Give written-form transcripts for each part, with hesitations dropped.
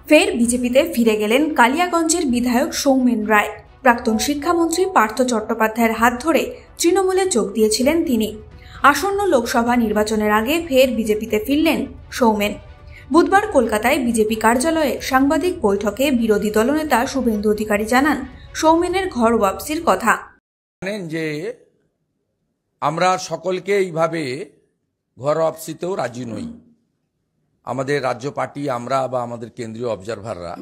ফের বিজেপিতে ফিরে গেলেন কালিয়াগঞ্জের বিধায়ক সৌমেন রায়। প্রাক্তন শিক্ষামন্ত্রী পার্থ চট্টোপাধ্যায়ের হাত ধরে তৃণমূলে যোগ দিয়েছিলেন তিনি। আসন্ন লোকসভা নির্বাচনের আগে ফের বিজেপিতে ফিরলেন সৌমেন। বুধবার কলকাতায় বিজেপি কার্যালয়ে সাংবাদিক বৈঠকে বিরোধী দলনেতা শুভেন্দু অধিকারী জানান সৌমেনের ঘর ওয়াপসির কথা। জানেন যে আমরা সকলকে এইভাবে ঘর ওয়াপসিতেও রাজি নই। আমাদের রাজ্য পার্টি আমরা বা আমাদের কেন্দ্রীয় অবজারভাররা,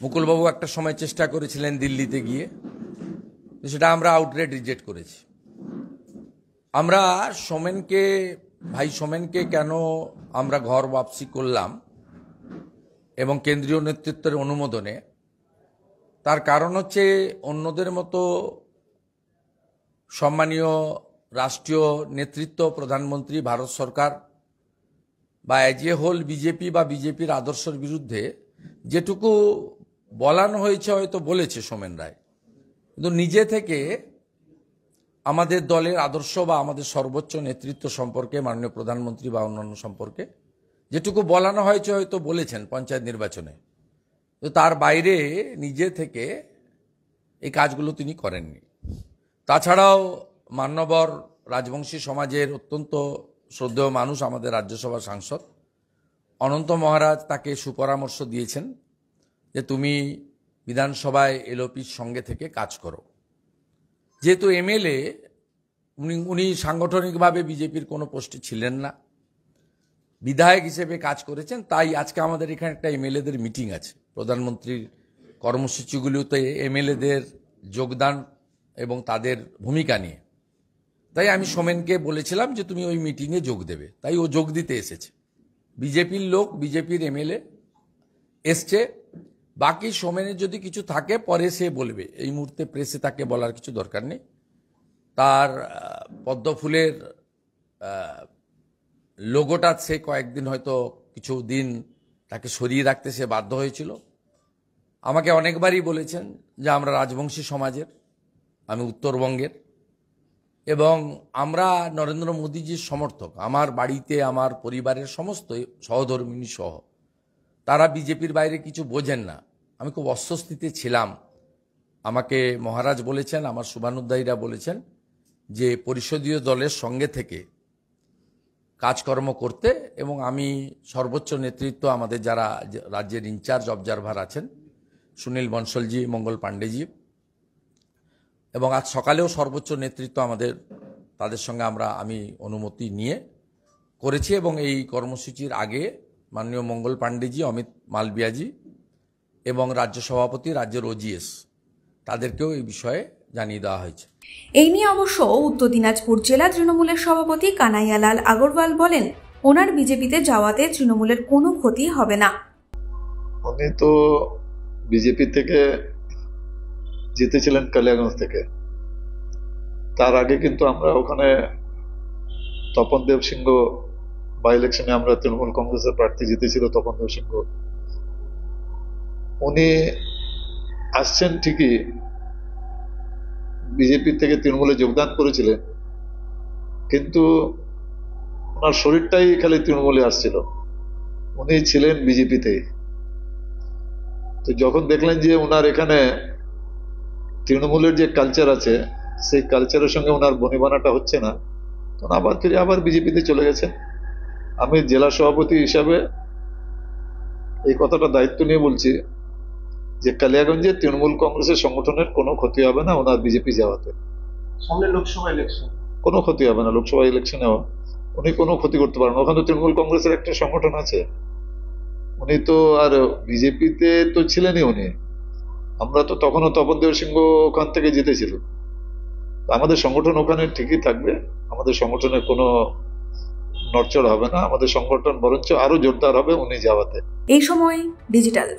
মুকুলবাবু একটা সময় চেষ্টা করেছিলেন দিল্লিতে গিয়ে, সেটা আমরা আউটরেট রিজেক্ট করেছি। আমরা ভাই সোমেনকে কেন আমরা ঘর ওয়াপসি করলাম এবং কেন্দ্রীয় নেতৃত্বের অনুমোদনে, তার কারণ হচ্ছে অন্যদের মতো সম্মানীয় রাষ্ট্রীয় নেতৃত্ব, প্রধানমন্ত্রী, ভারত সরকার বা এজ এ হোল বিজেপি বা বিজেপির আদর্শের বিরুদ্ধে যেটুকু বলানো হয়েছে হয়তো বলেছে সোমেন রায়, কিন্তু নিজে থেকে আমাদের দলের আদর্শ বা আমাদের সর্বোচ্চ নেতৃত্ব সম্পর্কে, মাননীয় প্রধানমন্ত্রী বা অন্যান্য সম্পর্কে যেটুকু বলানো হয়েছে হয়তো বলেছেন পঞ্চায়েত নির্বাচনে, তো তার বাইরে নিজে থেকে এই কাজগুলো তিনি করেননি। তাছাড়াও মান্যবর রাজবংশী সমাজের অত্যন্ত শ্রদ্ধেয় মানুষ, আমাদের রাজ্যসভা সাংসদ অনন্ত মহারাজ তাকে সুপরামর্শ দিয়েছেন যে তুমি বিধানসভায় এলওপির সঙ্গে থেকে কাজ করো। যেহেতু এমএলএ, উনি সাংগঠনিকভাবে বিজেপির কোনো পোস্টে ছিলেন না, বিধায়ক হিসেবে কাজ করেছেন। তাই আজকে আমাদের এখানে একটা এমএলএদের মিটিং আছে, প্রধানমন্ত্রীর কর্মসূচিগুলোতে এমএলএদের যোগদান এবং তাদের ভূমিকা নিয়ে। তাই আমি সোমেনকে বলেছিলাম যে তুমি ওই মিটিংয়ে যোগ দেবে, তাই ও যোগ দিতে এসেছে। বিজেপির লোক, বিজেপির এমএলএ এসছে। বাকি সোমেনের যদি কিছু থাকে পরে সে বলবে, এই মুহূর্তে প্রেসে তাকে বলার কিছু দরকার নেই। তার পদ্মফুলের লোগোটা সে কয়েকদিন, হয়তো কিছু দিন তাকে সরিয়ে রাখতে সে বাধ্য হয়েছিল। আমাকে অনেকবারই বলেছেন যে আমরা রাজবংশী সমাজের, আমি উত্তরবঙ্গের, এবং আমরা নরেন্দ্র মোদীজির সমর্থক। আমার বাড়িতে আমার পরিবারের সমস্ত সহধর্মিণী সহ তারা বিজেপির বাইরে কিছু বোঝেন না। আমি খুব অস্বস্তিতে ছিলাম। আমাকে মহারাজ বলেছেন, আমার শুভানুধ্যায়ীরা বলেছেন যে পরিষদীয় দলের সঙ্গে থেকে কাজকর্ম করতে, এবং আমি সর্বোচ্চ নেতৃত্ব, আমাদের যারা রাজ্যের ইনচার্জ অবজারভার আছেন, সুনীল বনসলজি, মঙ্গল পাণ্ডেজি, এবং আজ সকালেও সর্বোচ্চ নেতৃত্ব আমাদের, তাদের সঙ্গে আমি অনুমতি নিয়ে করেছি। এবং এই কর্মসূচির আগে মাননীয় মঙ্গল পাণ্ডেজি, অমিত মালবিয়াজি এবং রাজ্য সভাপতি, রাজ্যের ওজিএস, তাদেরকেও এই বিষয়ে জানিয়ে দেওয়া হয়েছে। এই নিয়ে অবশ্য উত্তর দিনাজপুর জেলা তৃণমূলের সভাপতি কানাইয়ালাল আগরওয়াল বলেন ওনার বিজেপিতে যাওয়াতে তৃণমূলের কোনো ক্ষতি হবে না। উনি তো বিজেপি থেকে জিতেছিলেন কালিয়াগঞ্জ থেকে। তার আগে কিন্তু আমরা ওখানে তপন দেব সিংহ বাই ইলেকশনে আমরা তৃণমূল কংগ্রেসের প্রার্থী জিতেছিল তপন দেব সিংহ। উনি আসছেন ঠিকই, বিজেপি থেকে তৃণমূলে যোগদান করেছিলেন, কিন্তু ওনার শরীরটাই খালি তৃণমূলে আসছিল, উনি ছিলেন বিজেপিতেই। তো যখন দেখলেন যে ওনার এখানে তৃণমূলের যে কালচার আছে, সেই কালচারের সঙ্গে ওনার বনিবানাটা হচ্ছে না, তখন আবার বিজেপিতে চলে গেছেন। আমি জেলা সভাপতি হিসাবে এই কথাটা দায়িত্ব নিয়ে বলছি যে কালিয়াগঞ্জে তৃণমূল কংগ্রেসের সংগঠনের কোনো ক্ষতি হবে না ওনার বিজেপি যাওয়াতে। সামনে লোকসভা ইলেকশন, কোনো ক্ষতি হবে না। লোকসভা ইলেকশনেও উনি কোনো ক্ষতি করতে পারেন। ওখানে তো তৃণমূল কংগ্রেসের একটা সংগঠন আছে, উনি তো আর বিজেপিতে তো ছিলেনই উনি। আমরা তো তখনও তপন দেব সিংহ ওখান থেকে জিতেছিল। আমাদের সংগঠন ওখানে ঠিকই থাকবে, আমাদের সংগঠনের কোনো নড়চড় হবে না। আমাদের সংগঠন বরঞ্চ আরো জোরদার হবে উনি যাওয়াতে। এই সময় ডিজিটাল।